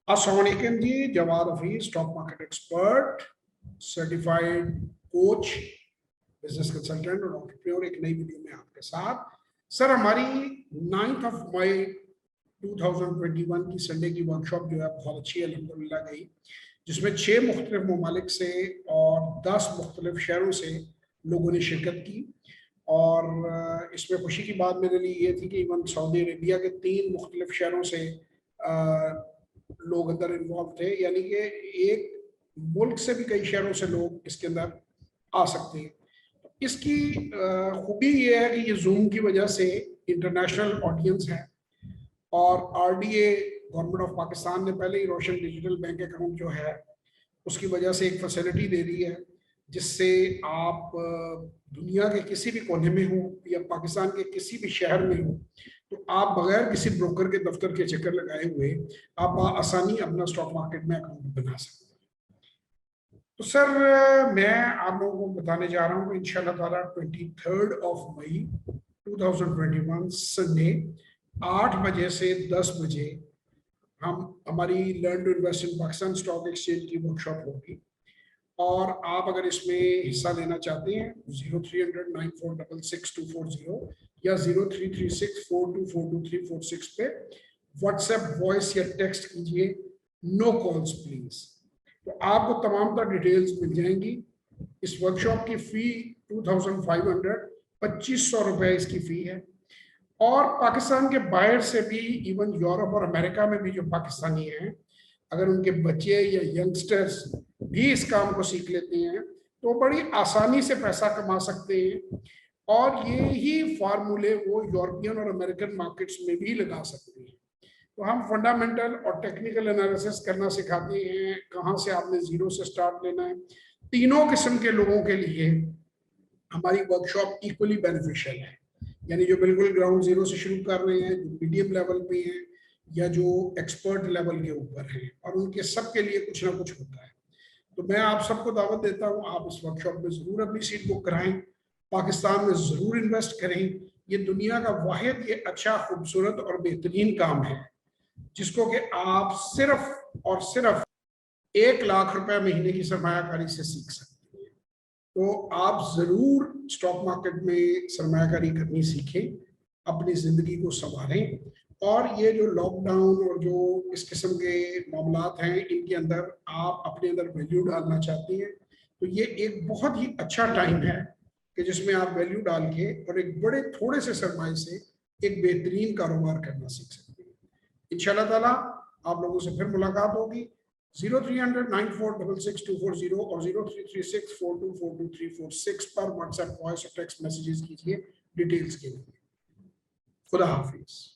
अस्सलाम वालेकुम जी, Jawad Hafeez, stock market expert, certified coach, business consultant और एंटरप्रेन्योर। एक नई वीडियो में आपके साथ। सर, हमारी 9 मई 2021 की संडे की वर्कशॉप जो है बहुत अच्छी अल्हम्दुलिल्लाह गई, जिसमें 6 मुख्तलिफ ममालिक से और 10 मुख्तलिफ शहरों से लोगों ने शिरकत की। और इसमें खुशी की बात मेरे लिए ये थी कि इवन सऊदी अरेबिया के 3 मुख्तलिफ शहरों से लोग अंदर इन्वॉल्व थे, यानी कि एक मुल्क से भी कई शहरों से लोग इसके अंदर आ सकते हैं। इसकी खूबी ये है कि ये जूम की वजह से इंटरनेशनल ऑडियंस है, और आरडीए गवर्नमेंट ऑफ पाकिस्तान ने पहले ही रोशन डिजिटल बैंक अकाउंट जो है उसकी वजह से एक फैसिलिटी दे दी है, जिससे आप दुनिया के किसी भी कोने में हो या पाकिस्तान के किसी भी शहर में हो, तो आप बगैर किसी ब्रोकर के दफ्तर के चक्कर लगाए हुए आप आसानी अपना स्टॉक मार्केट में अकाउंट बना सकते हैं। तो सर, मैं आप लोगों को बताने जा रहा हूँ कि इंशाल्लाह ताला 23 मई 2021 संडे 8 बजे से 10 बजे हम हमारी learn to invest in Pakistan stock exchange की वर्कशॉप होगी। और आप अगर इसमें हिस्सा लेना चाहते हैं 030094666240 या 0336424246 पे व्हाट्सएप वॉइस या टेक्स्ट कीजिए, नो कॉल्स प्लीज। तो आपको तमाम तर डिटेल्स मिल जाएंगी। इस वर्कशॉप की फी 2500 2500 रुपए इसकी फी है। और पाकिस्तान के बाहर से भी, इवन यूरोप और अमेरिका में भी जो पाकिस्तानी हैं, अगर उनके बच्चे या यंगस्टर्स भी इस काम को सीख लेते हैं तो बड़ी आसानी से पैसा कमा सकते हैं। और ये ही फार्मूले वो यूरोपियन और अमेरिकन मार्केट्स में भी लगा सकते हैं। तो हम फंडामेंटल और टेक्निकल एनालिसिस करना सिखाते हैं, कहाँ से आपने जीरो से स्टार्ट लेना है। तीनों किस्म के लोगों के लिए हमारी वर्कशॉप इक्वली बेनिफिशियल है, यानी जो बिल्कुल ग्राउंड जीरो से शुरू कर रहे हैं, जो मीडियम लेवल पे हैं, या जो एक्सपर्ट लेवल के ऊपर हैं, और उनके सब के लिए कुछ ना कुछ होता है। तो मैं आप सबको दावत देता हूँ, आप इस वर्कशॉप में जरूर अपनी सीट बुक कराएं, पाकिस्तान में जरूर इन्वेस्ट करें। ये दुनिया का वाहिद ये अच्छा, खूबसूरत और बेहतरीन काम है जिसको कि आप सिर्फ और सिर्फ 1 लाख रुपए महीने की सरमायाकारी से सीख सकते हैं। तो आप जरूर स्टॉक मार्केट में सरमायाकारी करनी सीखें, अपनी जिंदगी को संवारें। और ये जो लॉकडाउन और जो इस किस्म के मामलात हैं, इनके अंदर आप अपने अंदर वैल्यू डालना चाहते हैं, तो ये एक बहुत ही अच्छा टाइम है कि जिसमें आप वैल्यू डाल के और एक बड़े थोड़े से सरमाए से एक बेहतरीन कारोबार करना सीख सकते हैं। इंशाल्लाह ताला आप लोगों से फिर मुलाकात होगी। 030094666240 और 0336424246 पर व्हाट्सएप वॉइस और टेक्स्ट मैसेजेस कीजिए डिटेल्स के लिए। खुदा हाफिज।